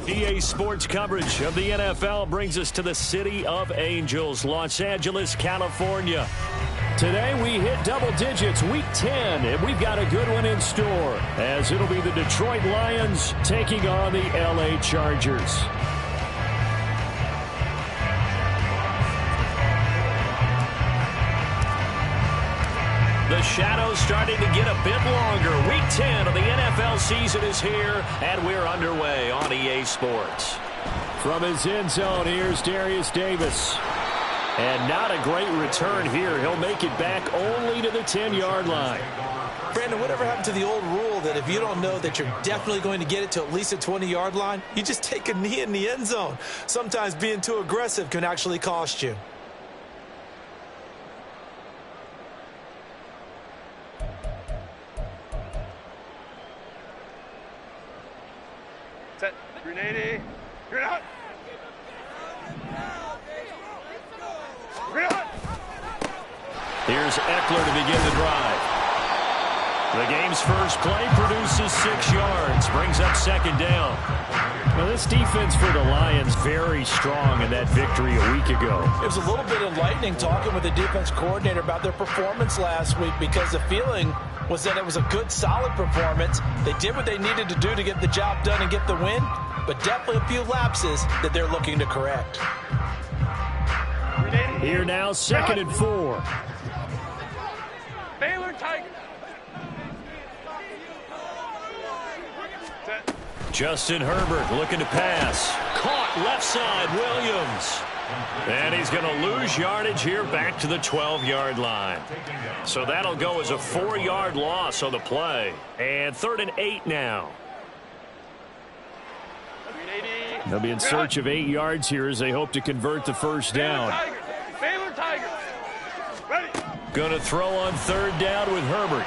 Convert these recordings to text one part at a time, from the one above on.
EA Sports coverage of the NFL brings us to the City of Angels, Los Angeles, California. Today we hit double digits, week 10, and we've got a good one in store, as it'll be the Detroit Lions taking on the LA Chargers. The shadow's starting to get a bit longer. Week 10 of the NFL season is here, and we're underway on EA Sports. From his end zone, here's Darius Davis. And not a great return here. He'll make it back only to the 10-yard line. Brandon, whatever happened to the old rule that if you don't know that you're definitely going to get it to at least a 20-yard line, you just take a knee in the end zone. Sometimes being too aggressive can actually cost you. Set. Green 80. Green out. Green out. Here's Eckler to begin the drive. The game's first play produces 6 yards. Brings up second down. Now, this defense for the Lions very strong in that victory a week ago. It was a little bit enlightening talking with the defense coordinator about their performance last week, because the feeling was that it was a good, solid performance. They did what they needed to do to get the job done and get the win, but definitely a few lapses that they're looking to correct. Here now, 2nd and 4. Baylor Tiger. Set. Justin Herbert looking to pass. Caught left side, Williams. And he's going to lose yardage here back to the 12-yard line. So that'll go as a 4-yard loss on the play. And 3rd and 8 now. They'll be in search of 8 yards here as they hope to convert the first down. Baylor Tiger. Ready. Going to throw on 3rd down with Herbert.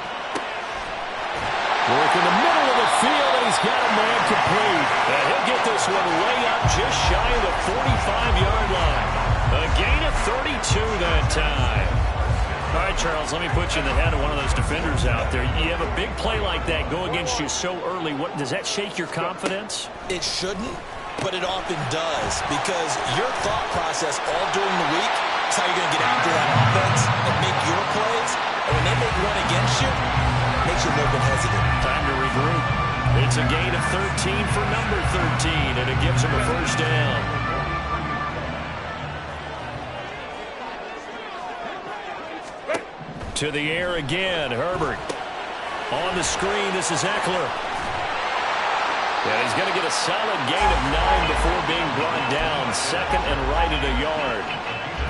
Work in the middle of the field, and he's got a man complete. And he'll get this one way up just shy of the 45-yard line. A gain of 32 that time. All right, Charles, let me put you in the head of one of those defenders out there. You have a big play like that go against you so early. What does that shake your confidence? It shouldn't, but it often does, because your thought process all during the week is how you're going to get after that offense and make your plays. And when they make one against you, it makes you a little bit hesitant. Time to regroup. It's a gain of 13 for number 13, and it gives him a first down. To the air again, Herbert. On the screen, this is Eckler. And he's going to get a solid gain of 9 before being brought down. 2nd and right at a yard.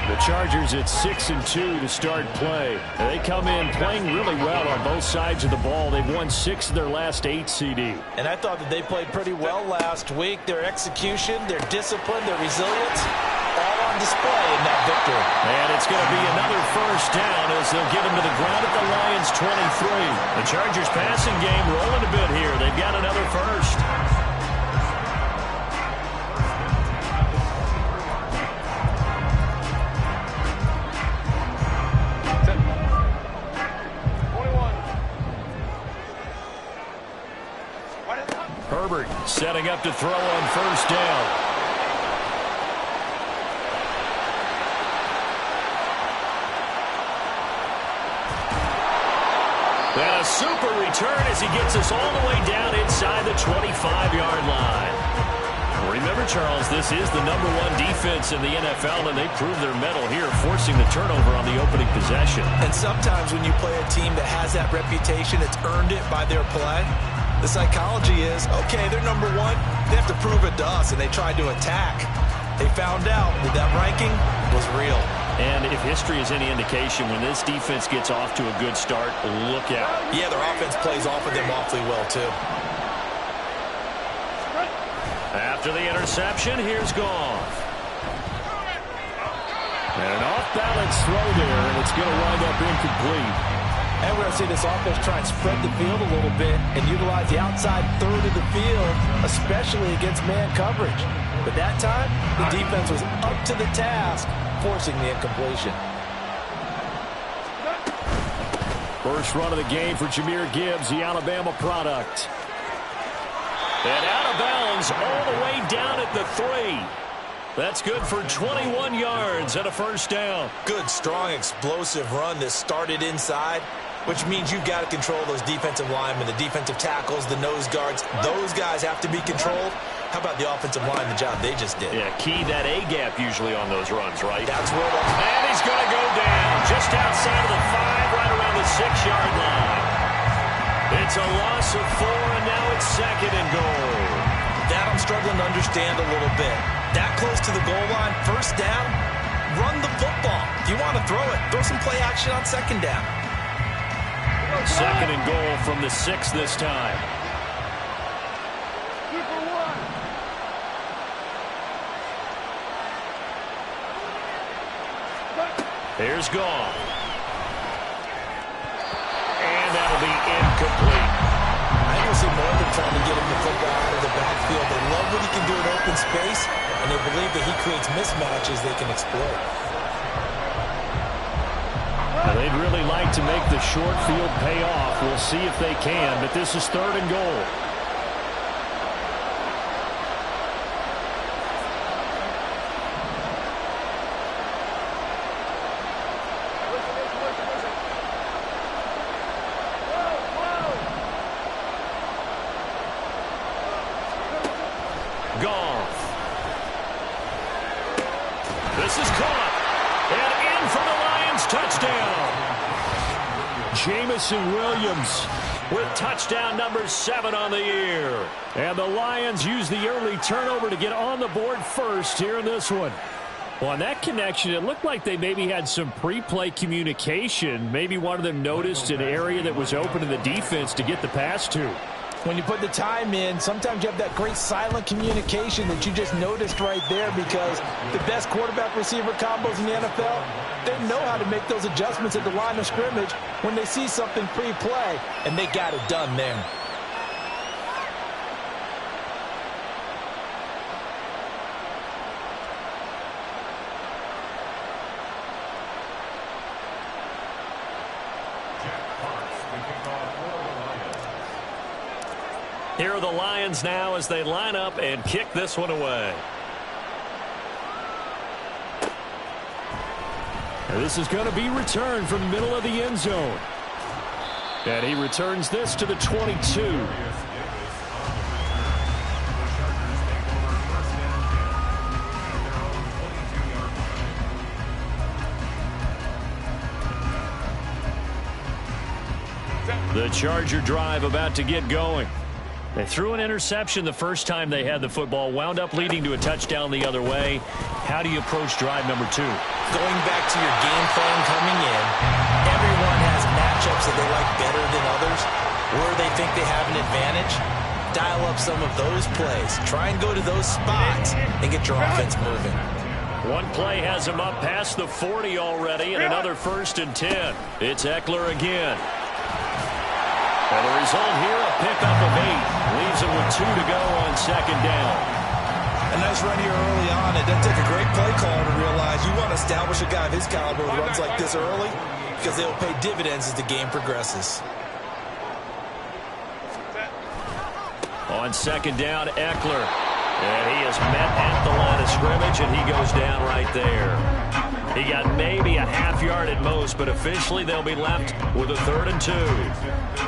The Chargers at 6-2 to start play. They come in playing really well on both sides of the ball. They've won 6 of their last 8 CD. And I thought that they played pretty well last week. Their execution, their discipline, their resilience, all on display in that victory. And it's going to be another first down as they'll get him to the ground at the Lions 23. The Chargers passing game rolling a bit here. They've got another first. Herbert setting up to throw on first down. And a super return as he gets us all the way down inside the 25-yard line. Remember, Charles, this is the #1 defense in the NFL, and they prove their mettle here, forcing the turnover on the opening possession. And sometimes when you play a team that has that reputation, it's earned it by their play. The psychology is, okay, they're #1. They have to prove it to us, and they tried to attack. They found out that that ranking was real. And if history is any indication, when this defense gets off to a good start, look out. Yeah, their offense plays off of them awfully well, too. After the interception, here's Goff. And an off-balance throw there, and it's going to wind up incomplete. And we're going to see this offense try and spread the field a little bit and utilize the outside third of the field, especially against man coverage. But that time, the defense was up to the task, forcing the incompletion. First run of the game for Jahmyr Gibbs, the Alabama product. And out of bounds all the way down at the 3. That's good for 21 yards and a first down. Good, strong, explosive run that started inside, which means you've got to control those defensive linemen, the defensive tackles, the nose guards. Those guys have to be controlled. How about the offensive line, the job they just did? Yeah, key that A-gap usually on those runs, right? That's where the... And he's going to go down just outside of the 5, right around the 6-yard line. It's a loss of 4, and now it's second and goal. That I'm struggling to understand a little bit. That close to the goal line, first down, run the football. If you want to throw it, throw some play action on second down. Second and goal from the 6 this time. Here's Goff. And that'll be incomplete. I don't see more than trying to get him the football out of the backfield. They love what he can do in open space, and they believe that he creates mismatches they can exploit. Now, they'd really like to make the short field pay off. We'll see if they can, but this is third and goal. Goff. This is caught. And in for the Lions touchdown. Jameson Williams with touchdown number 7 on the year. And the Lions use the early turnover to get on the board first here in this one. Well, on that connection, it looked like they maybe had some pre-play communication. Maybe one of them noticed an area that was open in the defense to get the pass to. When you put the time in, sometimes you have that great silent communication that you just noticed right there, because the best quarterback-receiver combos in the NFL, they know how to make those adjustments at the line of scrimmage when they see something pre-play, and they got it done there. Here are the Lions now as they line up and kick this one away. And this is going to be returned from the middle of the end zone. And he returns this to the 22. The Charger drive about to get going. They threw an interception the first time they had the football, wound up leading to a touchdown the other way. How do you approach drive number 2? Going back to your game plan coming in, everyone has matchups that they like better than others, where they think they have an advantage. Dial up some of those plays. Try and go to those spots and get your offense moving. One play has him up past the 40 already, and another 1st and 10. It's Eckler again. And the result here, a pickup of 8. Leaves him with 2 to go on second down. A nice run here early on. It doesn't take a great play caller to realize you want to establish a guy of his caliber who runs like this early, because they'll pay dividends as the game progresses. On second down, Eckler. And he is met at the line of scrimmage, and he goes down right there. He got maybe a half yard at most, but officially they'll be left with a 3rd and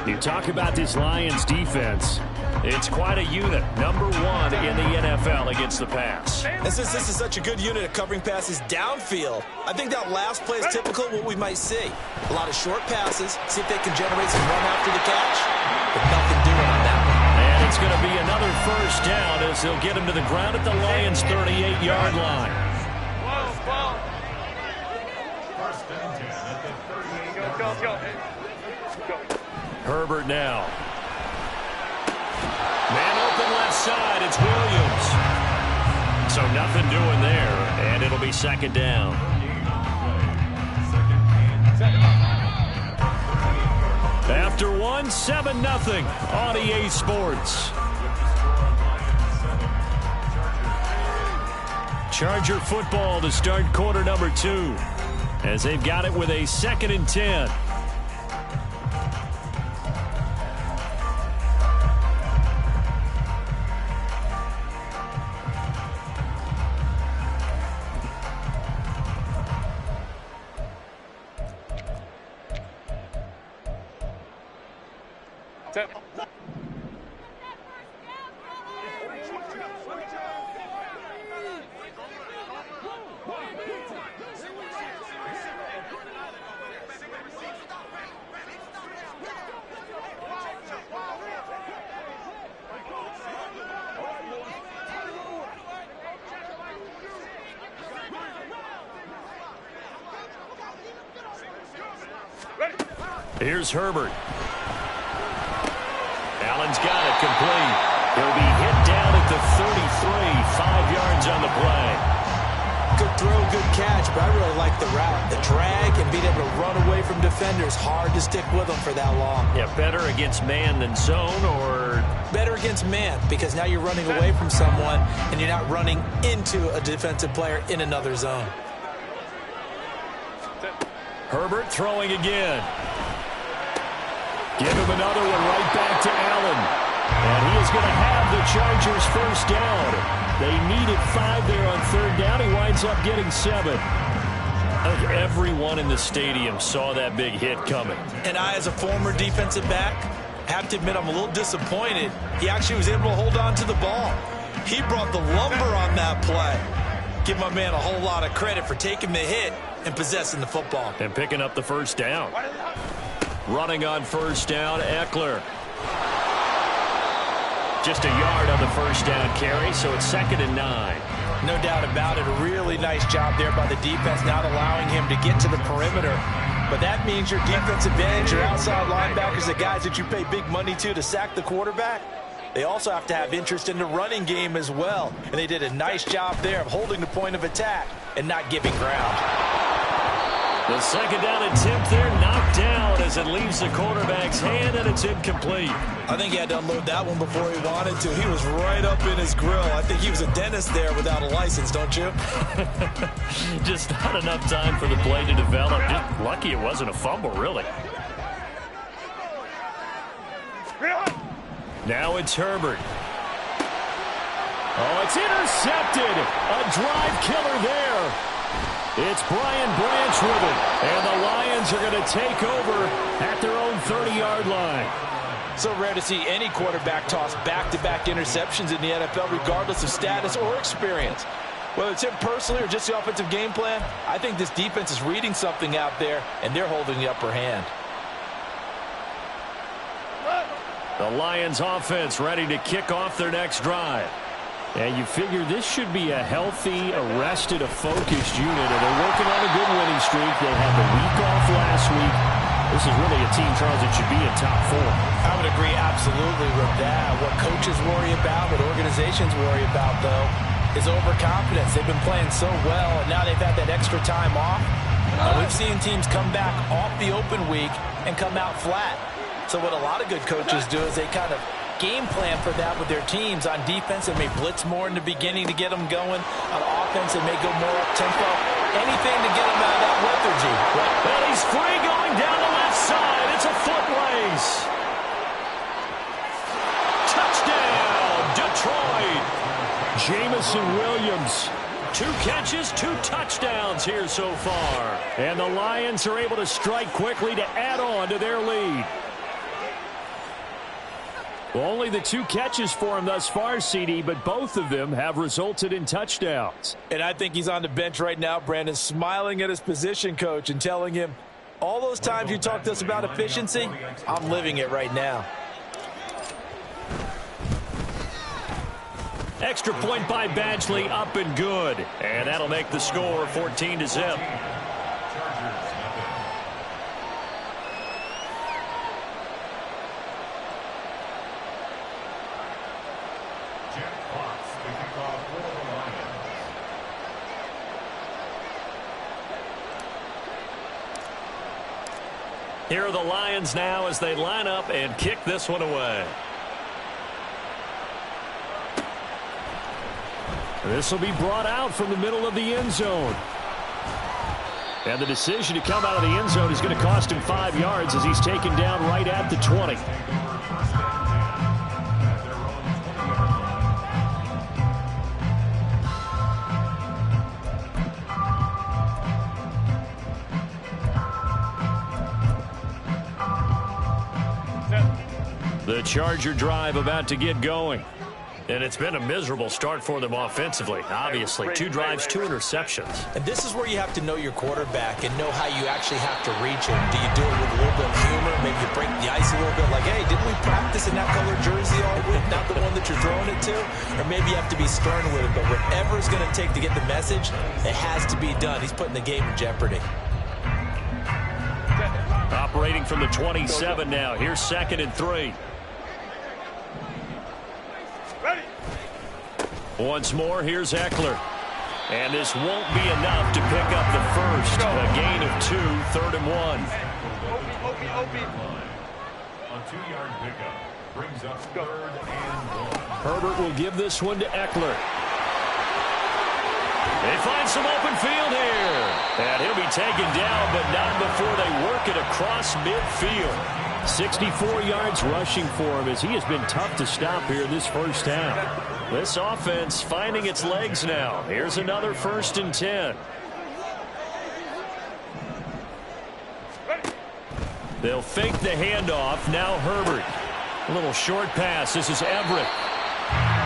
2. You talk about this Lions defense. It's quite a unit. Number 1 in the NFL against the pass. And since this is such a good unit at covering passes downfield, I think that last play is typical of what we might see. A lot of short passes, see if they can generate some run after the catch, but nothing doing on that one. And it's going to be another first down as they'll get him to the ground at the Lions' 38-yard line. Herbert now. Man open left side. It's Williams. So nothing doing there, and it'll be second down. After 1, 7-0 on EA Sports. Charger football to start quarter number 2, as they've got it with a 2nd and 10. Set. Here's Herbert. Allen's got it complete. He'll be hit down at the 33, 5 yards on the play. Good throw, good catch, but I really like the route. The drag and being able to run away from defenders. Hard to stick with them for that long. Yeah, better against man than zone, or? Better against man, because now you're running away from someone and you're not running into a defensive player in another zone. Herbert throwing again. Give him another one right back to Allen. And he is going to have the Chargers first down. They needed 5 there on third down. He winds up getting 7. I think everyone in the stadium saw that big hit coming. And I, as a former defensive back, have to admit I'm a little disappointed. He actually was able to hold on to the ball. He brought the lumber on that play. Give my man a whole lot of credit for taking the hit and possessing the football. And picking up the first down. Running on first down, Eckler. Just a yard on the first down carry, so it's 2nd and 9. No doubt about it. A really nice job there by the defense, not allowing him to get to the perimeter. But that means your defense advantage, your outside linebackers, the guys that you pay big money to sack the quarterback, they also have to have interest in the running game as well. And they did a nice job there of holding the point of attack and not giving ground. The 2nd down attempt there knocked down as it leaves the quarterback's hand, and it's incomplete. I think he had to unload that one before he wanted to. He was right up in his grill. I think he was a dentist there without a license, don't you? Just not enough time for the play to develop. Just lucky it wasn't a fumble, really. Now it's Herbert. Oh, it's intercepted. A drive killer there. It's Brian Branch with it. And the Lions are going to take over at their own 30-yard line. So rare to see any quarterback toss back-to-back interceptions in the NFL, regardless of status or experience. Whether it's him personally or just the offensive game plan, I think this defense is reading something out there, and they're holding the upper hand. The Lions offense ready to kick off their next drive. And you figure this should be a healthy, arrested, a focused unit. And they're working on a good winning streak. They had the week off last week. This is really a team, Charles, that should be in top 4. I would agree absolutely with that. What coaches worry about, what organizations worry about, though, is overconfidence. They've been playing so well, and now they've had that extra time off. And we've seen teams come back off the open week and come out flat. So what a lot of good coaches do is they kind of game plan for that with their teams. On defense, they may blitz more in the beginning to get them going. On offense, they may go more up-tempo. Anything to get them out of that lethargy. Well, he's free going down the left side. It's a foot race. Touchdown, Detroit. Jamison Williams. 2 catches, 2 touchdowns here so far. And the Lions are able to strike quickly to add on to their lead. Well, only the 2 catches for him thus far, CD, but both of them have resulted in touchdowns. And I think he's on the bench right now, Brandon, smiling at his position coach and telling him, all those times you talked to us about efficiency, I'm living it right now. Extra point by Badgley, up and good. And that'll make the score 14-0. Here are the Lions now as they line up and kick this one away. This will be brought out from the middle of the end zone. And the decision to come out of the end zone is going to cost him 5 yards as he's taken down right at the 20. The Charger drive about to get going. And it's been a miserable start for them offensively. Obviously, 2 drives, 2 interceptions. And this is where you have to know your quarterback and know how you actually have to reach him. Do you do it with a little bit of humor? Maybe you break the ice a little bit like, hey, didn't we practice in that color jersey all week, not the one that you're throwing it to? Or maybe you have to be stern with it. But whatever it's going to take to get the message, it has to be done. He's putting the game in jeopardy. Operating from the 27 now. Here's 2nd and 3. Once more, here's Ekeler. And this won't be enough to pick up the first. A gain of 2, 3rd and 1. A 2-yard pickup brings up 3rd and 1. Herbert will give this one to Ekeler. They find some open field here. And he'll be taken down, but not before they work it across midfield. 64 yards rushing for him as he has been tough to stop here in this first half. This offense finding its legs now. Here's another 1st and 10. They'll fake the handoff. Now Herbert. A little short pass. This is Everett.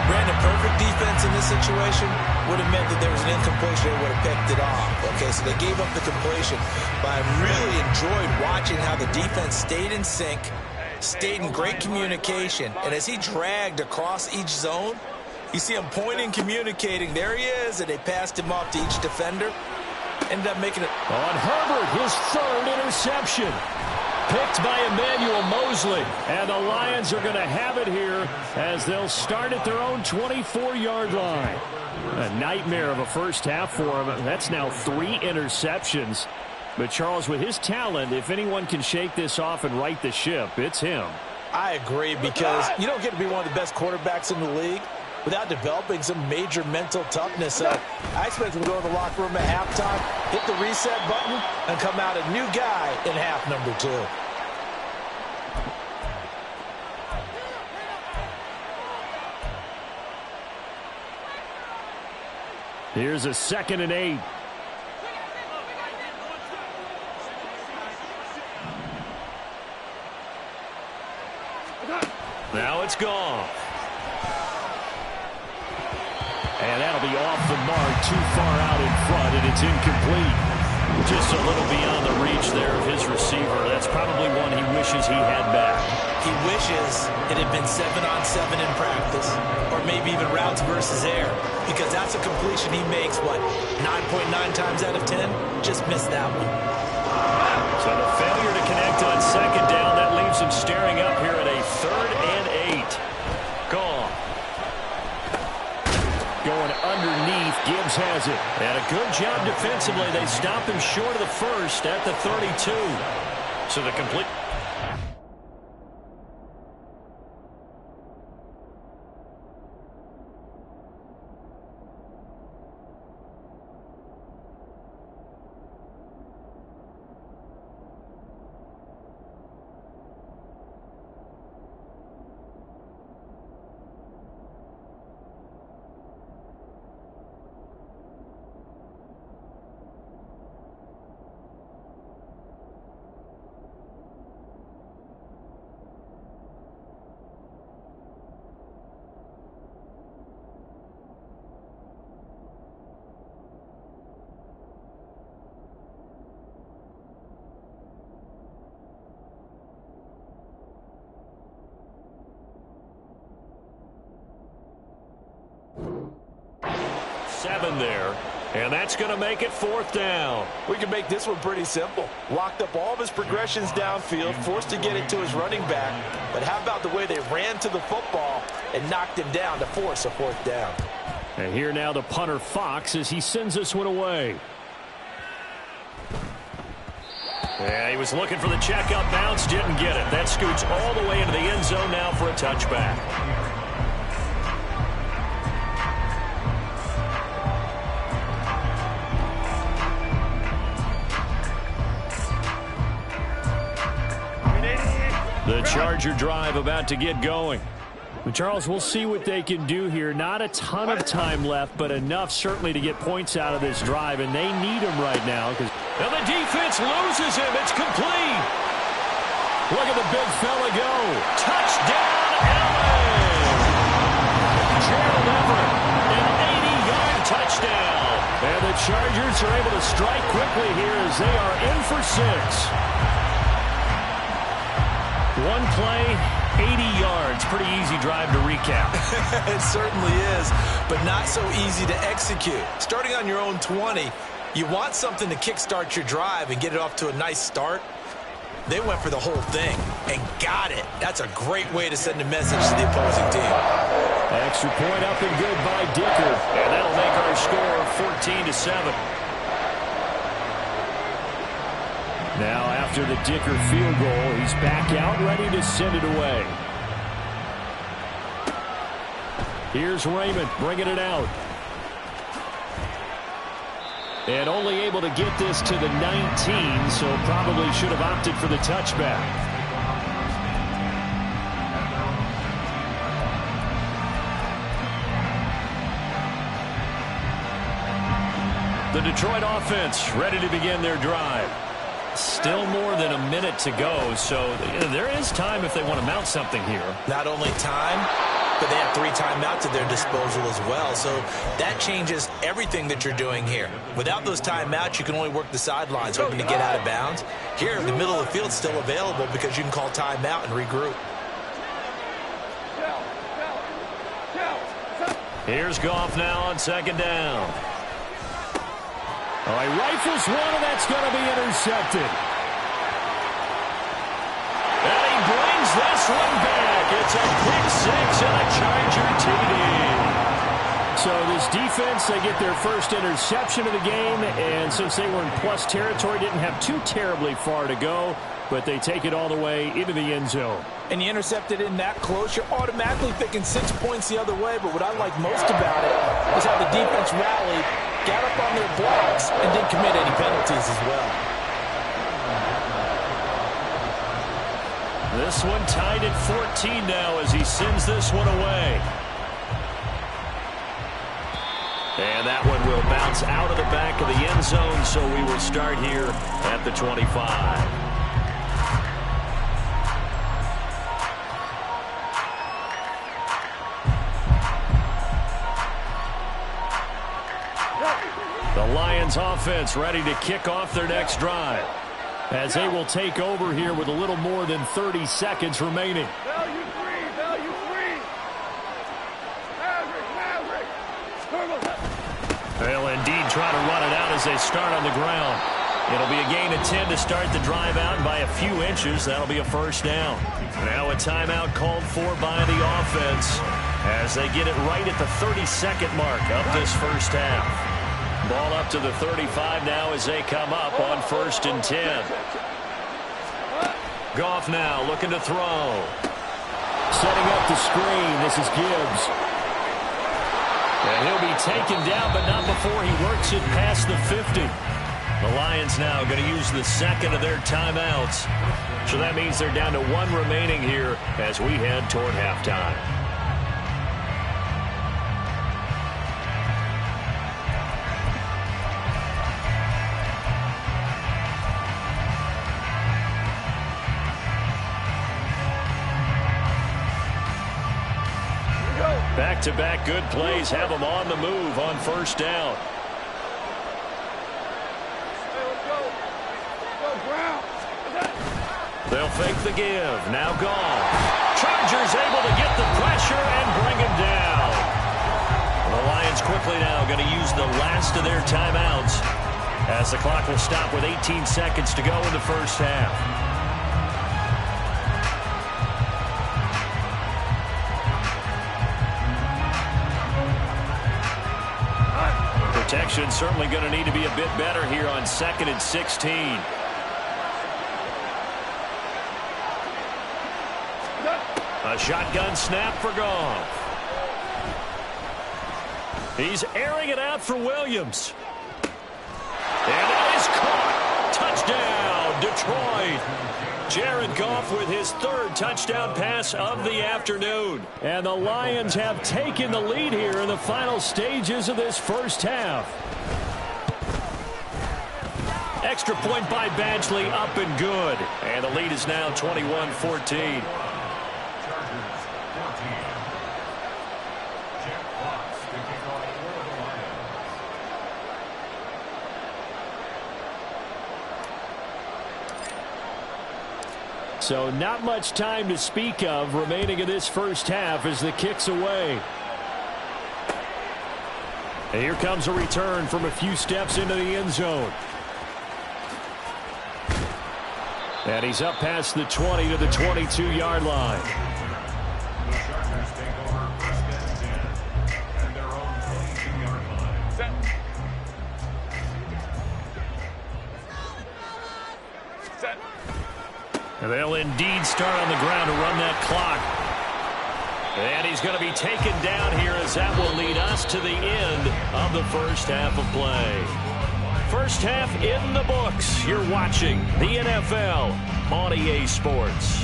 Brandon, perfect defense in this situation would have meant that there was an incompletion. They would have picked it off. Okay, so they gave up the completion. But I really enjoyed watching how the defense stayed in sync, stayed in great communication. And as he dragged across each zone, you see him pointing, communicating. There he is, and they passed him off to each defender. Ended up making it. On Herbert, his 3rd interception. Picked by Emmanuel Mosley. And the Lions are going to have it here as they'll start at their own 24-yard line. A nightmare of a first half for him. That's now 3 interceptions. But Charles, with his talent, if anyone can shake this off and right the ship, it's him. I agree, because you don't get to be one of the best quarterbacks in the league without developing some major mental toughness. I expect him to go to the locker room at halftime, hit the reset button, and come out a new guy in half number 2. Here's a 2nd and 8. Now it's gone. And that'll be off the mark, too far out in front, and it's incomplete. Just a little beyond the reach there of his receiver. That's probably one he wishes he had back. He wishes it had been 7-on-7 in practice, or maybe even routes versus air, because that's a completion he makes, what, 9.9 times out of 10? Just missed that one. So the failure to connect on 2nd down, that leaves him staring up here at a 3rd and 8. Gone. Going underneath, Gibbs has it. And a good job defensively. They stop him short of the first at the 32. So the complete... there, and that's going to make it 4th down. We can make this one pretty simple. Locked up all of his progressions downfield, forced to get it to his running back. But how about the way they ran to the football and knocked him down to force a 4th down? And here now the punter Fox as he sends this one away. Yeah, he was looking for the checkup bounce, didn't get it. That scoots all the way into the end zone now for a touchback. The Charger drive about to get going. But Charles, we'll see what they can do here. Not a ton of time left, but enough certainly to get points out of this drive, and they need him right now. And the defense loses him. It's complete. Look at the big fella go. Touchdown, LA! Gerald Everett, an 80-yard touchdown. And the Chargers are able to strike quickly here as they are in for 6. One play, 80 yards. Pretty easy drive to recap. It certainly is, but not so easy to execute. Starting on your own 20, you want something to kickstart your drive and get it off to a nice start. They went for the whole thing and got it. That's a great way to send a message to the opposing team. Extra point up and good by Dicker. And that'll make our score 14-7. Now after the Dicker field goal, he's back out ready to send it away. Here's Raymond bringing it out. And only able to get this to the 19, so probably should have opted for the touchback. The Detroit offense ready to begin their drive. Still more than a minute to go, so there is time if they want to mount something here. Not only time, but they have 3 timeouts at their disposal as well, so that changes everything that you're doing here. Without those timeouts, you can only work the sidelines, hoping to get out of bounds. Here, the middle of the field's still available because you can call timeout and regroup. Here's Goff now on second down. Oh, he rifles one, and that's going to be intercepted. And he brings this one back. It's a pick 6 and a Charger TD. So this defense, they get their first interception of the game, and since they were in plus territory, didn't have too terribly far to go, but they take it all the way into the end zone. And you intercepted in that close, you're automatically thinking 6 points the other way, but what I like most about it is how the defense rallied, got up on their blocks, and didn't commit any penalties as well. This one tied at 14 now as he sends this one away. And that one will bounce out of the back of the end zone, so we will start here at the 25. The Lions offense ready to kick off their next drive as they will take over here with a little more than 30 seconds remaining. Value three. Maverick. They'll indeed try to run it out as they start on the ground. It'll be a gain of 10 to start the drive out, and by a few inches, that'll be a first down. Now a timeout called for by the offense as they get it right at the 32nd mark of this first half. Ball up to the 35 now as they come up on 1st and 10. Goff now looking to throw. Setting up the screen. This is Gibbs. And he'll be taken down, but not before he works it past the 50. The Lions now going to use the second of their timeouts. So that means they're down to 1 remaining here as we head toward halftime. Back-to-back good plays have them on the move on first down. They'll fake the give. Now gone. Chargers able to get the pressure and bring him down. The Lions quickly now going to use the last of their timeouts as the clock will stop with 18 seconds to go in the first half. Protection certainly going to need to be a bit better here on 2nd and 16. A shotgun snap for Goff. He's airing it out for Williams. And it is caught. Touchdown, Detroit. Jared Goff with his 3rd touchdown pass of the afternoon. And the Lions have taken the lead here in the final stages of this first half. Extra point by Badgley up and good. And the lead is now 21-14. So not much time to speak of remaining in this first half as the kick's away. And here comes a return from a few steps into the end zone. And he's up past the 20 to the 22-yard line. The Chargers take over first and 10 at their own 22-yard line. Set. Set. And they'll indeed start on the ground to run that clock. And he's going to be taken down here as that will lead us to the end of the first half of play. First half in the books. You're watching the NFL on EA Sports.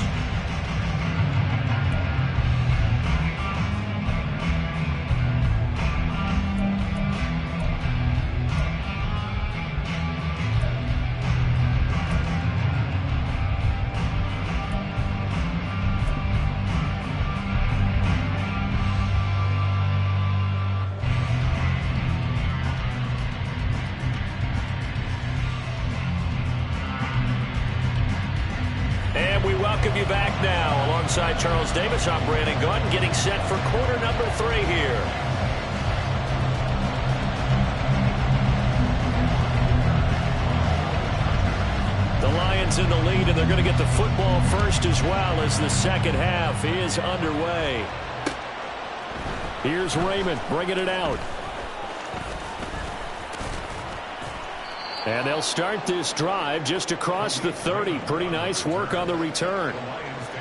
Welcome you back now. Alongside Charles Davis, I'm Brandon Gaudin, getting set for quarter number 3 here. The Lions in the lead, and they're going to get the football first as well as the second half is underway. Here's Raymond bringing it out. And they'll start this drive just across the 30. Pretty nice work on the return.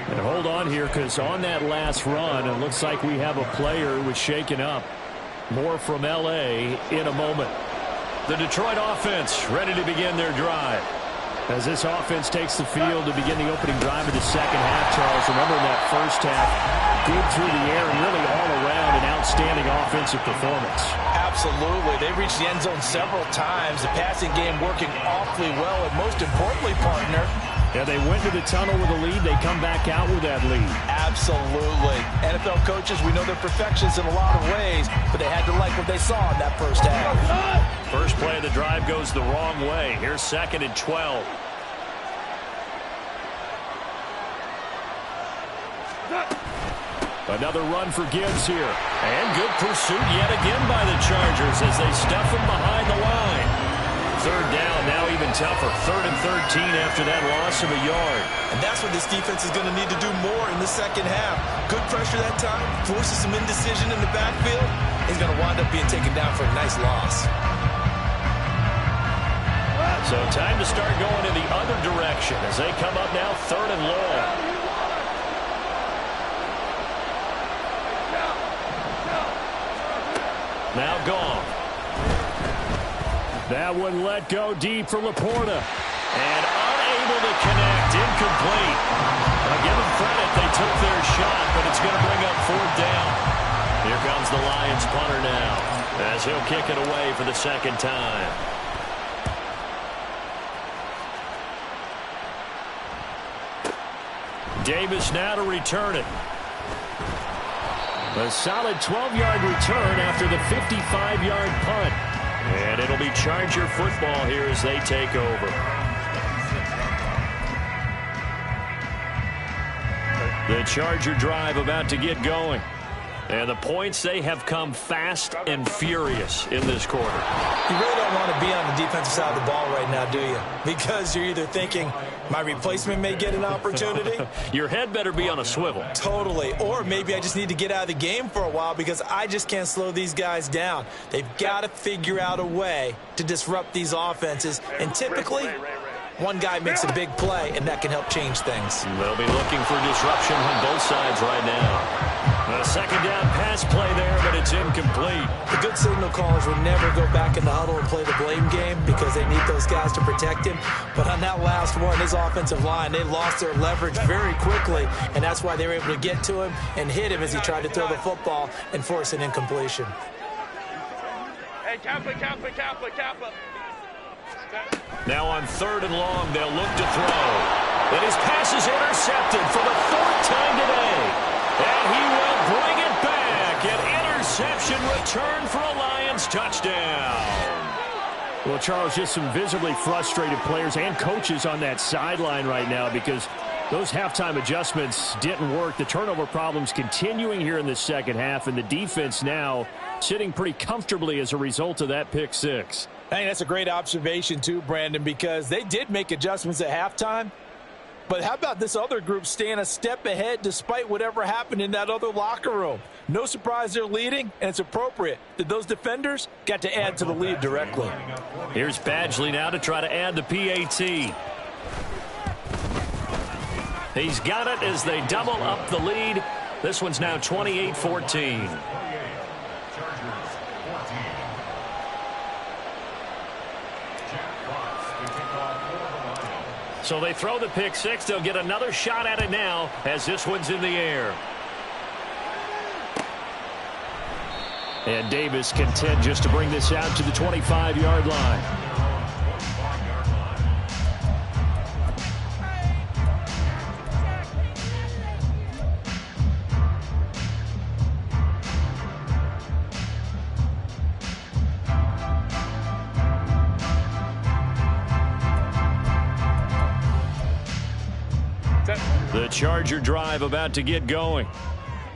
And hold on here, because on that last run, it looks like we have a player who was shaken up. More from L.A. in a moment. The Detroit offense ready to begin their drive. As this offense takes the field to begin the opening drive of the second half, Charles, remember in that first half, good through the air and really all around an outstanding offensive performance. Absolutely. They reached the end zone several times. The passing game working awfully well, and most importantly, partner, yeah, they went to the tunnel with a lead. They come back out with that lead. Absolutely. NFL coaches, we know they're perfectionists in a lot of ways, but they had to like what they saw in that first half. First play of the drive goes the wrong way. Here's 2nd and 12. Another run for Gibbs here. And good pursuit yet again by the Chargers as they stuff him behind the line. Third down, now even tougher. 3rd and 13 after that loss of a yard. And that's what this defense is going to need to do more in the second half. Good pressure that time, forces some indecision in the backfield. He's going to wind up being taken down for a nice loss. So time to start going in the other direction as they come up now 3rd and long. Now gone. That one let go deep for Laporta. And unable to connect. Incomplete. Now give them credit. They took their shot, but it's going to bring up 4th down. Here comes the Lions punter now as he'll kick it away for the second time. Davis now to return it. A solid 12-yard return after the 55-yard punt. And it'll be Charger football here as they take over. The Charger drive about to get going. And the points, they have come fast and furious in this quarter. You really don't want to be on the defensive side of the ball right now, do you? Because you're either thinking, my replacement may get an opportunity. Your head better be on a swivel. Totally. Or maybe I just need to get out of the game for a while because I just can't slow these guys down. They've got to figure out a way to disrupt these offenses. And typically, one guy makes a big play, and that can help change things. They'll be looking for disruption on both sides right now. A second down pass play there, but it's incomplete. The good signal callers will never go back in the huddle and play the blame game because they need those guys to protect him. But on that last one, his offensive line, they lost their leverage very quickly, and that's why they were able to get to him and hit him as he tried to throw the football and force an incompletion. Hey, Kappa, Kappa, Kappa, Kappa. Now on 3rd and long, they'll look to throw. And his pass is intercepted for the 4th time today. And he will bring it back. An interception return for a Lions touchdown. Well, Charles, just some visibly frustrated players and coaches on that sideline right now because those halftime adjustments didn't work. The turnover problems continuing here in the second half, and the defense now sitting pretty comfortably as a result of that pick six. I think that's a great observation too, Brandon, because they did make adjustments at halftime. But how about this other group staying a step ahead despite whatever happened in that other locker room? No surprise they're leading, and it's appropriate that those defenders got to add to the lead directly. Here's Badgley now to try to add the PAT. He's got it as they double up the lead. This one's now 28-14. So they throw the pick six. They'll get another shot at it now as this one's in the air. And Davis content just to bring this out to the 25-yard line. The Charger drive about to get going.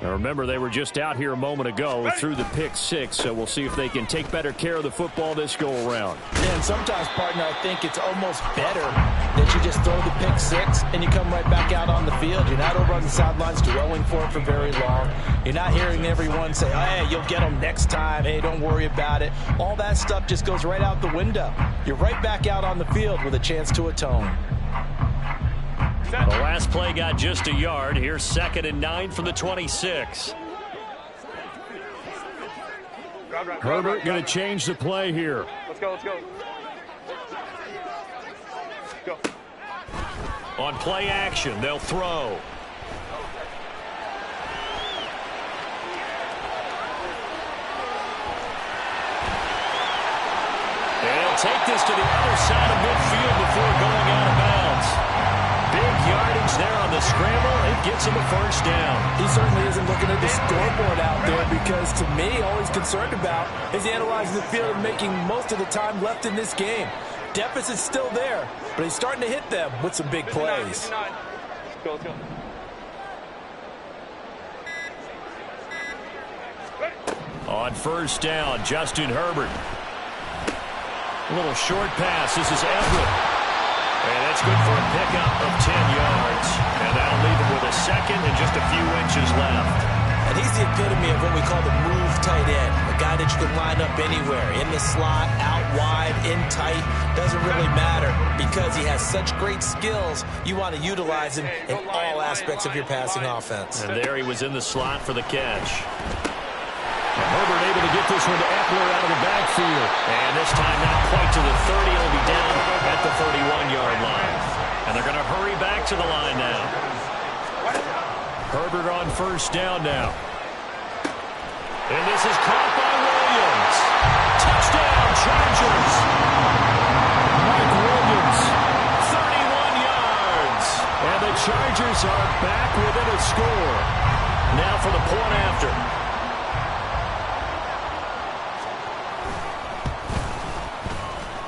Now remember, they were just out here a moment ago through the pick six, so we'll see if they can take better care of the football this go-around. Yeah, and sometimes, partner, I think it's almost better that you just throw the pick six and you come right back out on the field. You're not over on the sidelines dwelling for it for very long. You're not hearing everyone say, hey, you'll get them next time. Hey, don't worry about it. All that stuff just goes right out the window. You're right back out on the field with a chance to atone. The last play got just a yard. Here's 2nd and 9 from the 26. Herbert going to change the play here. Let's go. Go. On play action, they'll throw. And he'll take this to the other side of midfield before going out of bounds. Big yardage there on the scramble. It gets him a first down. He certainly isn't looking at the scoreboard out there because, to me, all he's concerned about is analyzing the field and making most of the time left in this game. Deficit's still there, but he's starting to hit them with some big plays. Let's go. On first down, Justin Herbert. A little short pass. This is Everett. And that's good for a pickup of 10 yards. And that'll leave him with a second and just a few inches left. And he's the epitome of what we call the move tight end. A guy that you can line up anywhere. In the slot, out wide, in tight. Doesn't really matter because he has such great skills. You want to utilize him in all aspects of your passing offense. And there he was in the slot for the catch. Herbert able to get this one to Eckler out of the backfield. And this time not quite to the 30. It'll be down at the 31-yard line. And they're going to hurry back to the line now. Herbert on first down now. And this is caught by Williams. Touchdown, Chargers. Mike Williams, 31 yards. And the Chargers are back within a score. Now for the point after.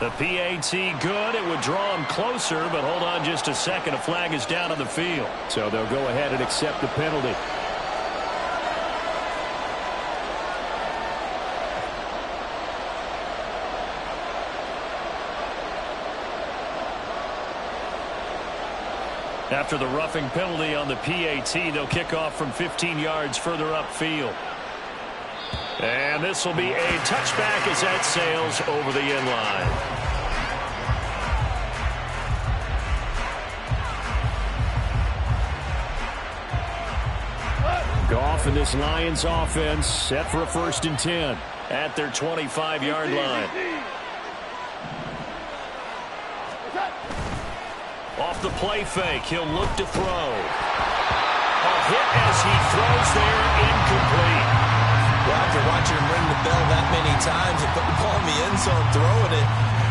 The PAT good. It would draw him closer, but hold on just a second. A flag is down on the field. So they'll go ahead and accept the penalty. After the roughing penalty on the PAT, they'll kick off from 15 yards further upfield. And this will be a touchback as that sails over the end line. Goff and this Lions offense set for a 1st and 10 at their 25-yard line. Off the play fake, he'll look to throw. A hit as he throws there, incomplete. Well, after watching him ring the bell that many times and put the ball in the end zone, throwing it,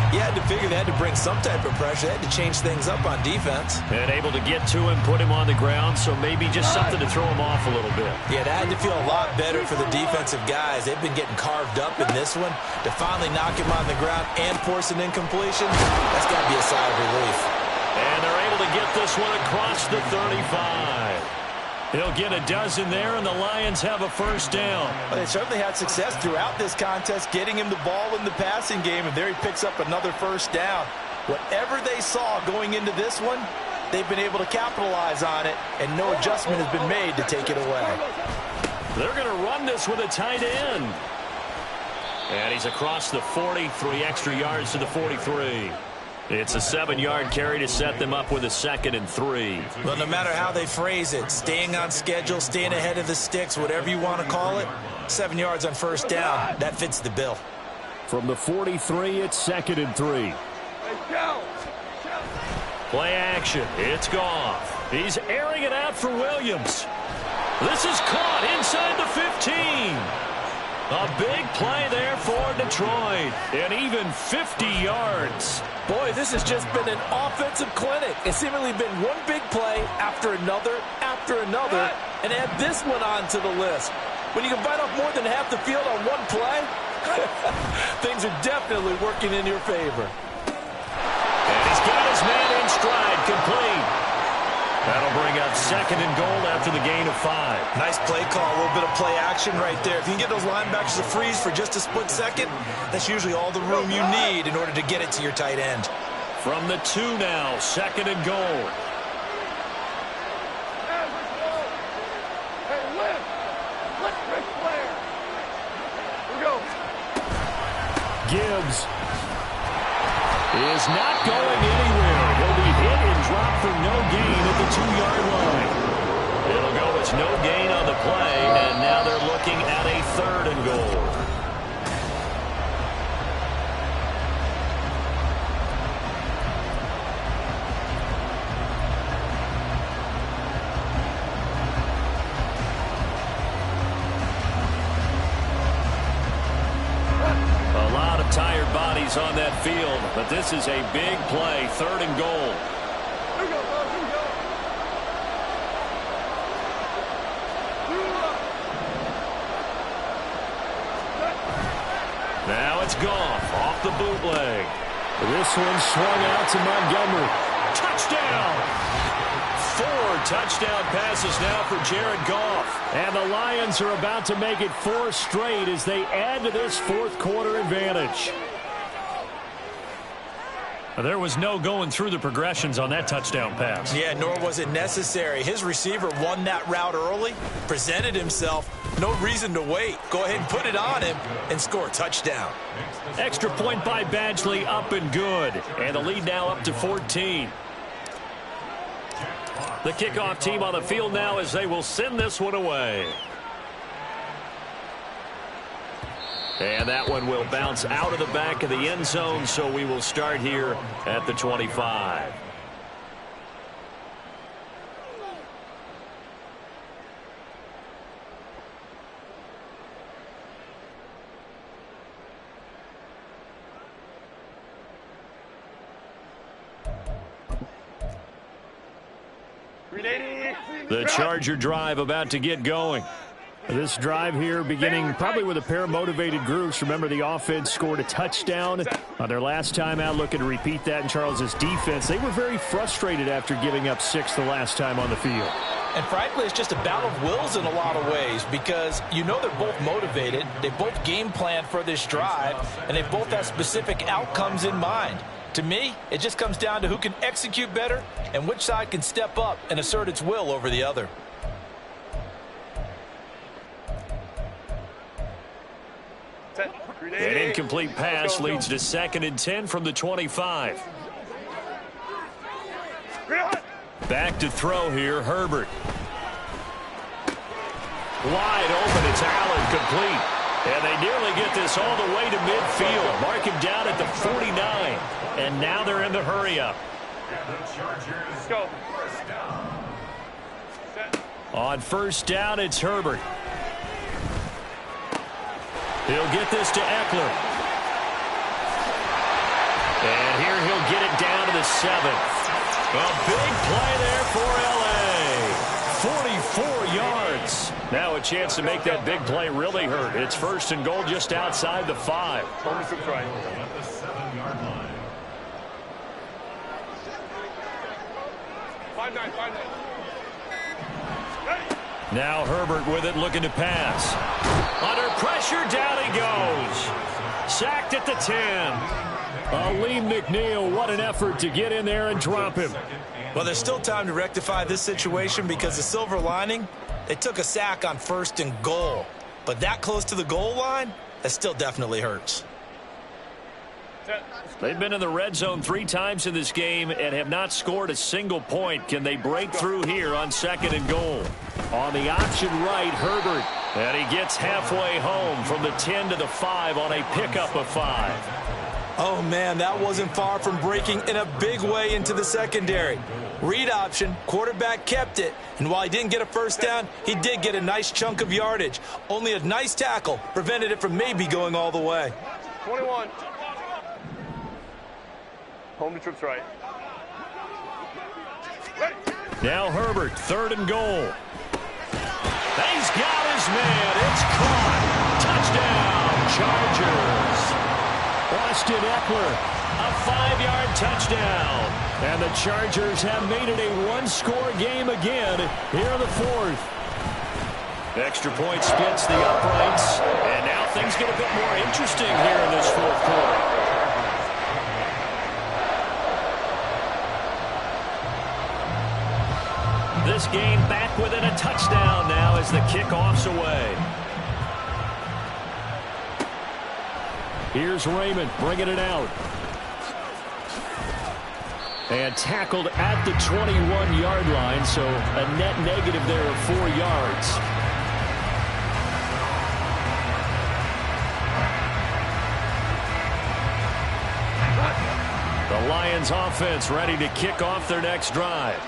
You had to figure they had to bring some type of pressure. They had to change things up on defense. And able to get to him, put him on the ground, so maybe just something to throw him off a little bit. Yeah, that had to feel a lot better for the defensive guys. They've been getting carved up in this one. To finally knock him on the ground and force an incompletion, that's got to be a sigh of relief. And they're able to get this one across the 35. He'll get a dozen there, and the Lions have a first down. Well, they certainly had success throughout this contest, getting him the ball in the passing game, and there he picks up another first down. Whatever they saw going into this one, they've been able to capitalize on it, and no adjustment has been made to take it away. They're going to run this with a tight end. And he's across the 40, 3 extra yards to the 43. It's a 7-yard carry to set them up with a 2nd and 3. Well, no matter how they phrase it, staying on schedule, staying ahead of the sticks, whatever you want to call it, 7 yards on first down, that fits the bill. From the 43, it's 2nd and 3. Play action. It's Goff. He's airing it out for Williams. This is caught inside the 15. A big play there for Detroit. And even 50 yards. Boy, this has just been an offensive clinic. It's seemingly been one big play after another, and add this one onto the list. When you can bite off more than half the field on one play, things are definitely working in your favor. And he's got his man in stride, complete. That'll bring up 2nd and goal after the gain of 5. Nice play call, a little bit of play action right there. If you can get those linebackers to freeze for just a split second, that's usually all the room you need in order to get it to your tight end. From the 2 now, 2nd and goal. Gibbs is not going anywhere. He'll be hit and dropped for no gain at the 2-yard line. It'll go as no gain on the play, and now they're looking at a 3rd and goal. Tired bodies on that field, but this is a big play, 3rd and goal. Now it's Goff off the bootleg. This one swung out to Montgomery. Touchdown! 4 touchdown passes now for Jared Goff. And the Lions are about to make it 4 straight as they add to this 4th quarter advantage. There was no going through the progressions on that touchdown pass. Yeah, nor was it necessary. His receiver won that route early, presented himself. No reason to wait. Go ahead and put it on him and score a touchdown. Extra point by Badgley, up and good. And the lead now up to 14. The kickoff team on the field now as they will send this one away. And that one will bounce out of the back of the end zone, so we will start here at the 25. The Charger drive about to get going. This drive here beginning probably with a pair of motivated groups. Remember, the offense scored a touchdown on their last time out. Looking to repeat that in Charles's defense. They were very frustrated after giving up 6 the last time on the field. And frankly, it's just a battle of wills in a lot of ways because you know they're both motivated. They both game planned for this drive, and they both have specific outcomes in mind. To me, it just comes down to who can execute better and which side can step up and assert its will over the other. An incomplete pass leads to 2nd and 10 from the 25. Back to throw here, Herbert. Wide open, it's Allen, complete. And they nearly get this all the way to midfield. Mark him down at the 49. And now they're in the hurry-up. On first down, it's Herbert. He'll get this to Eckler. And here he'll get it down to the 7th. A big play there for L.A. 44 yards. Now a chance to make that big play really hurt. It's 1st and goal just outside the 5. Home to right. At the 7-yard line. 5-9, 5-9. Now Herbert with it, looking to pass. Under pressure, down he goes. Sacked at the 10. Lee McNeil, what an effort to get in there and drop him. Well, there's still time to rectify this situation because the silver lining, they took a sack on 1st and goal. But that close to the goal line, that still definitely hurts. They've been in the red zone 3 times in this game and have not scored a single point. Can they break through here on 2nd and goal? On the option right, Herbert. And he gets halfway home from the 10 to the 5 on a pickup of 5. Oh, man, that wasn't far from breaking in a big way into the secondary. Read option, quarterback kept it, and while he didn't get a first down, he did get a nice chunk of yardage. Only a nice tackle prevented it from maybe going all the way. 21. Home to trips right. Now Herbert, 3rd and goal. He's got his man. It's caught. Touchdown, Chargers. Austin Eckler, a 5-yard touchdown. And the Chargers have made it a 1-score game again here in the 4th. Extra point splits the uprights. And now things get a bit more interesting here in this 4th quarter. This game back within a touchdown now as the kickoff's away. Here's Raymond bringing it out. And tackled at the 21-yard line, so a net negative there of 4 yards. The Lions offense ready to kick off their next drive.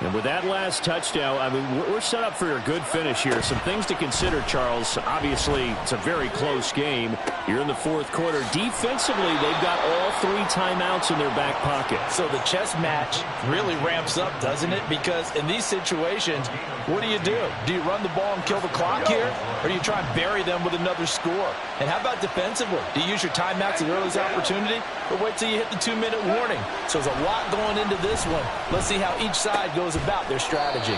And with that last touchdown, I mean, we're set up for a good finish here. Some things to consider, Charles. Obviously, it's a very close game. You're in the 4th quarter. Defensively, they've got all 3 timeouts in their back pocket. So the chess match really ramps up, doesn't it? Because in these situations, what do? Do you run the ball and kill the clock here? Or do you try and bury them with another score? And how about defensively? Do you use your timeouts at the earliest opportunity? Or wait till you hit the 2-minute warning? So there's a lot going into this one. Let's see how each side goes about their strategy.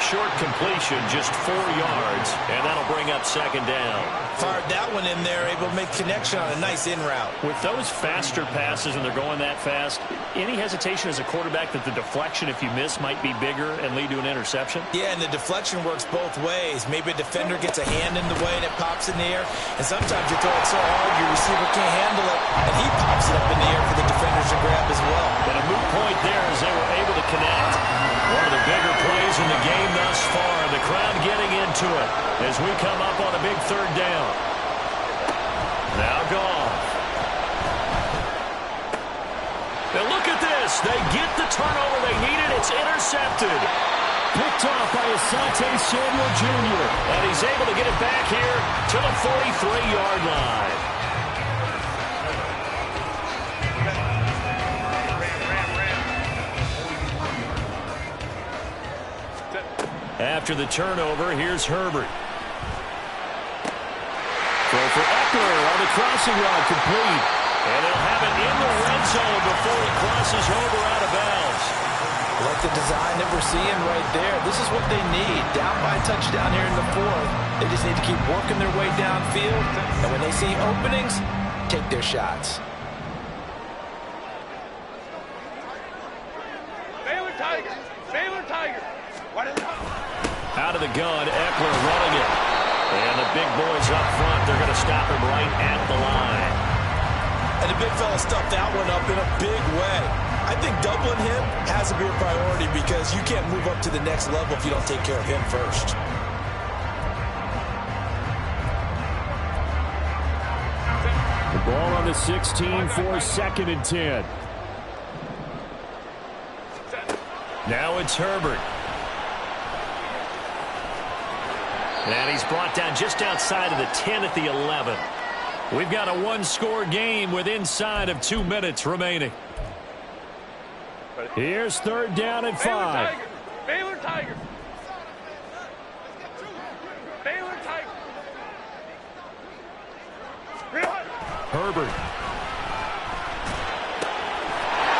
Short completion, just 4 yards, and that'll bring up 2nd down. Fired that one in there, able to make connection on a nice in route. With those faster passes and they're going that fast, any hesitation as a quarterback that the deflection, if you miss, might be bigger and lead to an interception? Yeah, and the deflection works both ways. Maybe a defender gets a hand in the way and it pops in the air, and sometimes you throw it so hard your receiver can't handle it, and he pops it up in the air for the defenders to grab as well. But a moot point there as they were able to connect. One of the bigger plays in the game thus far. The crowd getting into it as we come up on a big 3rd down. Now Goff. And look at this. They get the turnover they needed. It's intercepted. Picked off by Asante Samuel Jr. And he's able to get it back here to the 43-yard line. After the turnover, here's Herbert. Throw for Eckler on the crossing route, complete. And he'll have it in the red zone before he crosses over out of bounds. Like the design that we're seeing right there. This is what they need. Down by a touchdown here in the 4th. They just need to keep working their way downfield. And when they see openings, take their shots. Baylor Tigers. Baylor Tigers. Out of the gun, Eckler running it. And the big boys up front, they're going to stop him right at the line. And the big fella stuffed that one up in a big way. I think doubling him has to be a priority because you can't move up to the next level if you don't take care of him first. The ball on the 16 for 2nd and 10. Now it's Herbert. And he's brought down just outside of the 10 at the 11. We've got a one-score game with inside of 2 minutes remaining. Here's third down and 5. Baylor Tigers. Baylor Tigers. Herbert.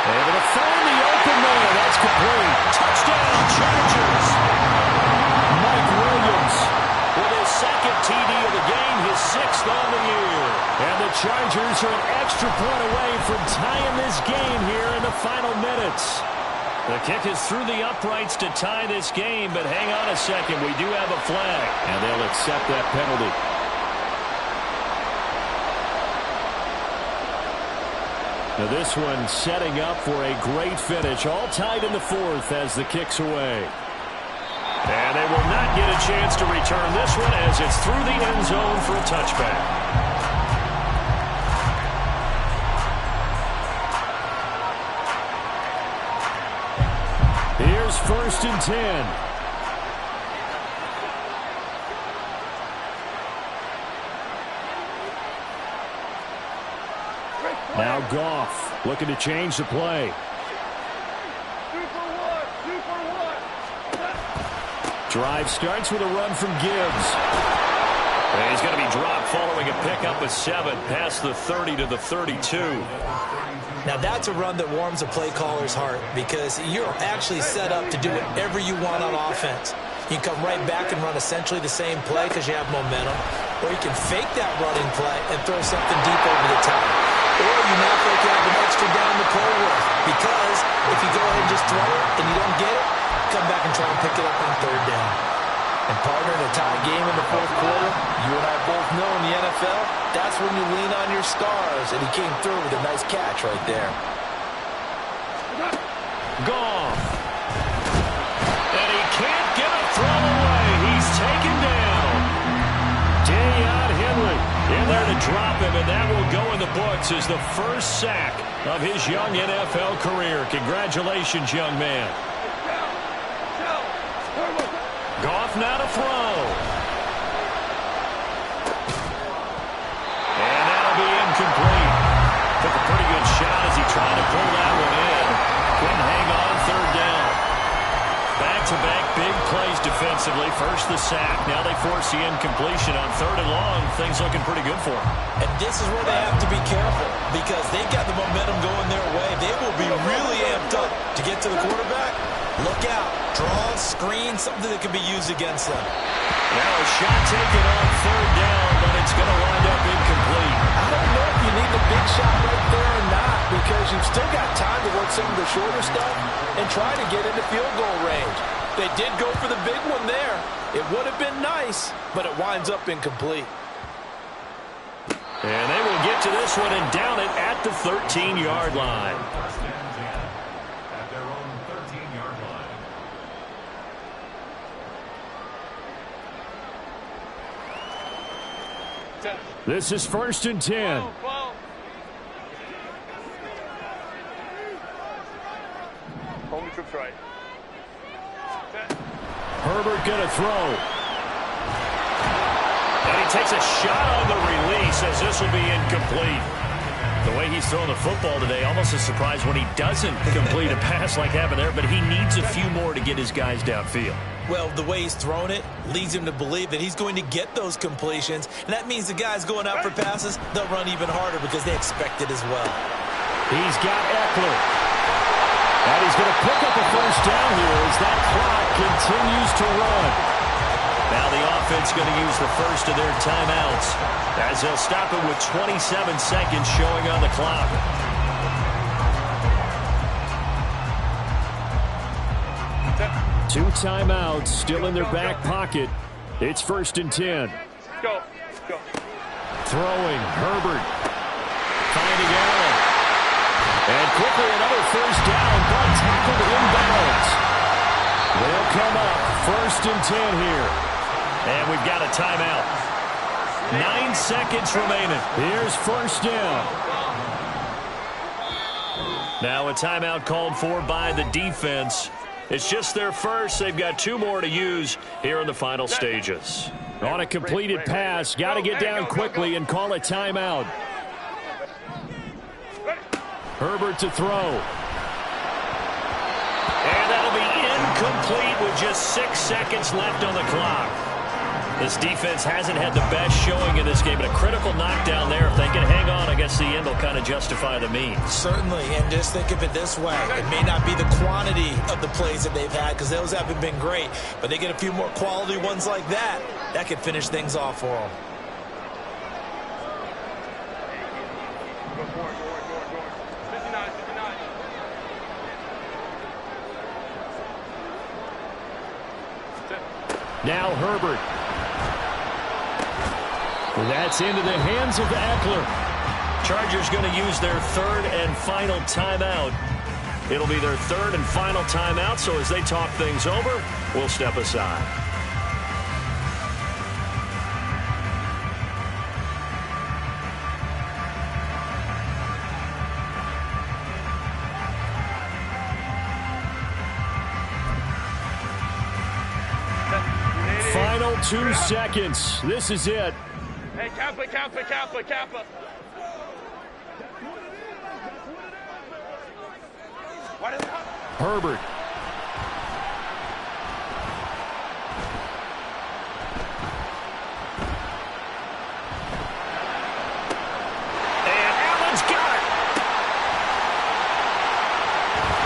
Able to find the open man. That's complete. Touchdown, Chargers. Mike Williams. With his second TD of the game, his 6th on the year. And the Chargers are an extra point away from tying this game here in the final minutes. The kick is through the uprights to tie this game, but hang on a second. We do have a flag. And they'll accept that penalty. Now this one setting up for a great finish. All tied in the 4th as the kick's away. And they will not get a chance to return this one as it's through the end zone for a touchback. Here's 1st and 10. Now Goff looking to change the play. 2 for 1. 2 for 1. Drive starts with a run from Gibbs. And he's going to be dropped following a pickup of 7 past the 30 to the 32. Now that's a run that warms a play caller's heart because you're actually set up to do whatever you want on offense. You can come right back and run essentially the same play because you have momentum, or you can fake that running play and throw something deep over the top. Or you now think you have an extra down to play with because if you go ahead and just throw it and you don't get it, come back and try and pick it up on 3rd down. And partner, in a tie game in the 4th quarter, you and I both know in the NFL, that's when you lean on your stars, and he came through with a nice catch right there. Goff. And he can't get a throw away. He's taken down. Deion Henley In there to drop him, and that will go in the books as the first sack of his young NFL career. Congratulations, young man. Goff now to throw. And that'll be incomplete. Took a pretty good shot as he tried to pull that one in. Couldn't hang on 3rd down. Back-to-back big plays defensively. First the sack. Now they force the incompletion on 3rd and long. Things looking pretty good for them. And this is where they have to be careful because they've got the momentum going their way. They will be really amped up to get to the quarterback. Look out. Draw, screen, something that can be used against them. Now a shot taken on 3rd down, but it's going to wind up incomplete. I don't know if you need the big shot right there or not because you've still got time to work some of the shorter stuff and try to get into field goal range. They did go for the big one there. It would have been nice, but it winds up incomplete. And they will get to this one and down it at the 13-yard line. First and 10 at their own 13-yard line. This is 1st and 10. Home trips right. Herbert gonna throw. And he takes a shot on the release as this will be incomplete. The way he's throwing the football today, almost a surprise when he doesn't complete a pass like happened there, but he needs a few more to get his guys downfield. Well, the way he's thrown it leads him to believe that he's going to get those completions, and that means the guys going out for passes, they'll run even harder because they expect it as well. He's got Eckler. And he's going to pick up a first down here as that clock continues to run. Now the offense going to use the first of their timeouts as they'll stop it with 27 seconds showing on the clock. Two timeouts still in their back pocket. It's 1st and 10. Go. Go. Throwing, Herbert. Finding Allen. And quickly another first down, but tackled inbounds. They'll come up 1st and 10 here. And we've got a timeout. 9 seconds remaining. Here's 1st down. Now a timeout called for by the defense. It's just their first. They've got 2 more to use here in the final stages. On a completed pass, got to get down quickly and call a timeout. Herbert to throw. And that'll be incomplete with just 6 seconds left on the clock. This defense hasn't had the best showing in this game, but a critical knockdown there. If they can hang on, I guess the end will kind of justify the means. Certainly, and just think of it this way. It may not be the quantity of the plays that they've had because those haven't been great, but they get a few more quality ones like that. That could finish things off for them. Go forward. 59, 59. Now Herbert. That's into the hands of Eckler. Chargers going to use their 3rd and final timeout. It'll be their 3rd and final timeout, so as they talk things over, we'll step aside. Final 2 seconds. This is it. Hey, Kappa. What is that? Herbert. And Allen's got it.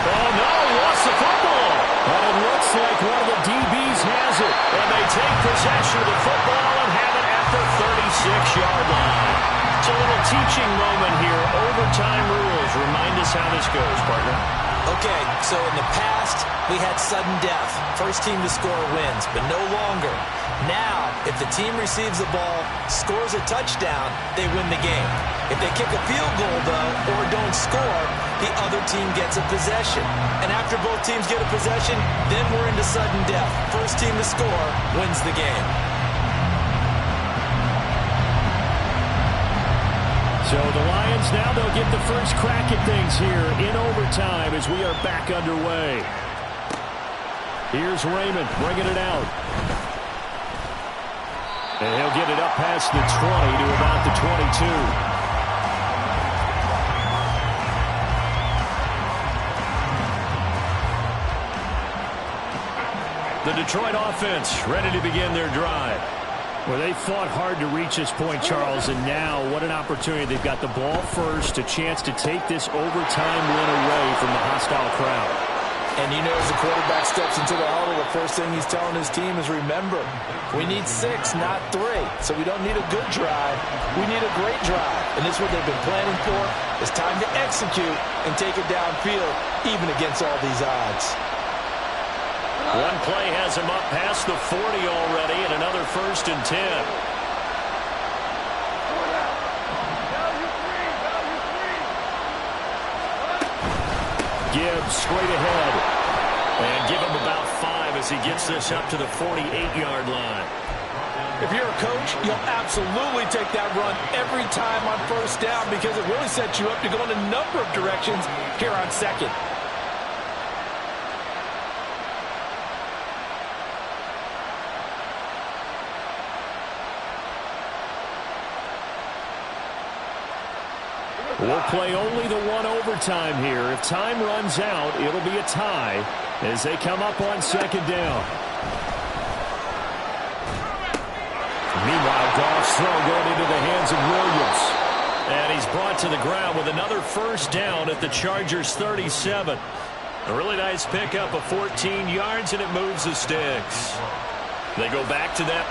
Oh, no, lost the football. And it looks like one of the DBs has it. And they take possession of the football and have it at the 36-yard line. It's a little teaching moment here. Overtime rules. Remind us how this goes, partner. Okay, so in the past, we had sudden death. First team to score wins, but no longer. Now, if the team receives the ball, scores a touchdown, they win the game. If they kick a field goal, though, or don't score, the other team gets a possession. And after both teams get a possession, then we're into sudden death. First team to score wins the game. So the Lions now, they'll get the first crack at things here in overtime as we are back underway. Here's Raymond bringing it out. And he'll get it up past the 20 to about the 22. The Detroit offense ready to begin their drive. Well, they fought hard to reach this point, Charles, and now what an opportunity. They've got the ball first, a chance to take this overtime win away from the hostile crowd. And you know, as the quarterback steps into the huddle, the first thing he's telling his team is, remember, we need 6, not 3. So we don't need a good drive. We need a great drive. And this is what they've been planning for. It's time to execute and take it downfield, even against all these odds. One play has him up past the 40 already, and another 1st and 10. Gibbs straight ahead. And give him about 5 as he gets this up to the 48-yard line. If you're a coach, you'll absolutely take that run every time on first down because it really sets you up to go in a number of directions here on second. We'll play only the 1 overtime here. If time runs out, it'll be a tie as they come up on 2nd down. Meanwhile, Goff's throw going into the hands of Williams. And he's brought to the ground with another 1st down at the Chargers' 37. A really nice pickup of 14 yards, and it moves the sticks. They go back to that.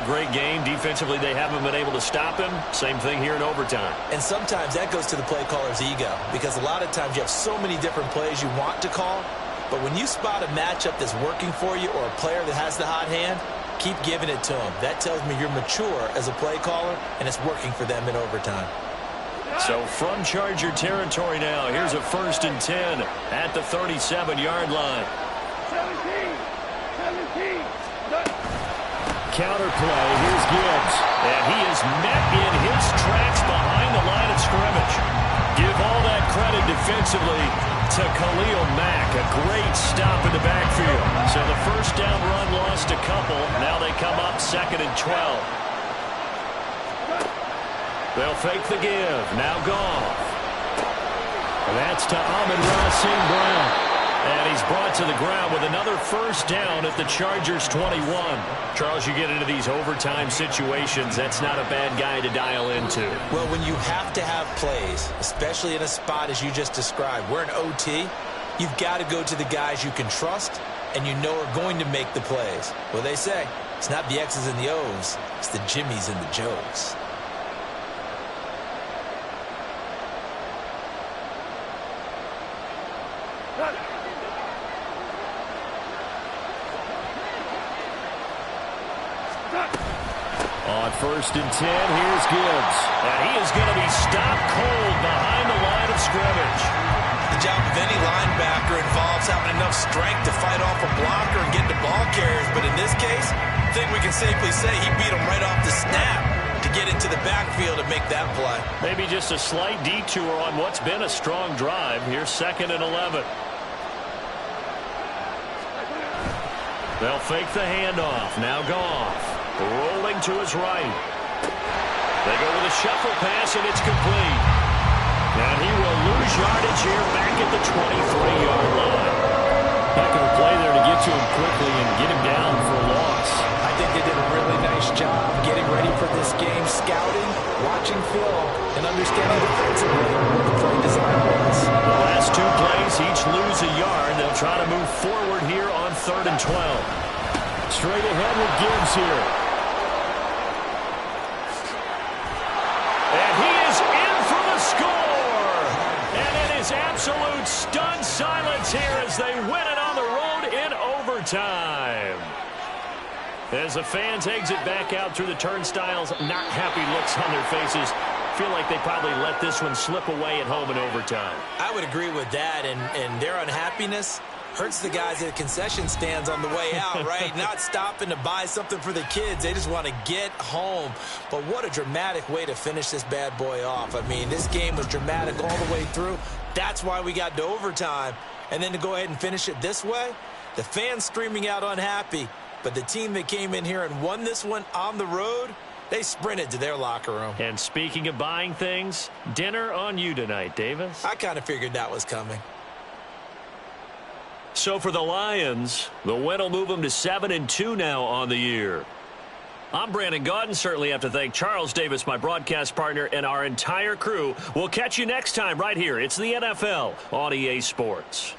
great game. Defensively, they haven't been able to stop him. Same thing here in overtime. And sometimes that goes to the play caller's ego, because a lot of times you have so many different plays you want to call, but when you spot a matchup that's working for you or a player that has the hot hand, keep giving it to them. That tells me you're mature as a play caller, and it's working for them in overtime. So from Charger territory now, here's a 1st and 10 at the 37-yard line. 17. Counter play. Here's Gibbs. And he is met in his tracks behind the line of scrimmage. Give all that credit defensively to Khalil Mack. A great stop in the backfield. So the first down run lost a couple. Now they come up 2nd and 12. They'll fake the give. Now Goff. That's to Amon-Ra St. Brown. And he's brought to the ground with another first down at the Chargers 21. Charles, you get into these overtime situations, that's not a bad guy to dial into. Well, when you have to have plays, especially in a spot as you just described, we're in OT, you've got to go to the guys you can trust and you know are going to make the plays. Well, they say, it's not the X's and the O's, it's the Jimmies and the Joes. On 1st and 10, here's Gibbs. And he is going to be stopped cold behind the line of scrimmage. The job of any linebacker involves having enough strength to fight off a blocker and get to ball carriers. But in this case, I think we can safely say he beat him right off the snap to get into the backfield and make that play. Maybe just a slight detour on what's been a strong drive. Here's 2nd and 11. They'll fake the handoff. Now Goff. Rolling to his right. They go with a shuffle pass, and it's complete. And he will lose yardage here back at the 23-yard line. Heck of a play there to get to him quickly and get him down for a loss. I think they did a really nice job getting ready for this game, scouting, watching film, and understanding defensively what the play design was. The last 2 plays each lose a yard. They'll try to move forward here on 3rd and 12. Straight ahead with Gibbs here. And he is in for the score. And it is absolute stunned silence here as they win it on the road in overtime. As the fans exit back out through the turnstiles, not happy looks on their faces. Feel like they probably let this one slip away at home in overtime. I would agree with that, and their unhappiness hurts the guys at the concession stands on the way out, right? Not stopping to buy something for the kids. They just want to get home. But what a dramatic way to finish this bad boy off. I mean, this game was dramatic all the way through. That's why we got to overtime. And then to go ahead and finish it this way, the fans screaming out unhappy. But the team that came in here and won this one on the road, they sprinted to their locker room. And speaking of buying things, dinner on you tonight, Davis. I kind of figured that was coming. So for the Lions, the win will move them to 7-2 now on the year. I'm Brandon Gaudin. Certainly have to thank Charles Davis, my broadcast partner, and our entire crew. We'll catch you next time right here. It's the NFL on EA Sports.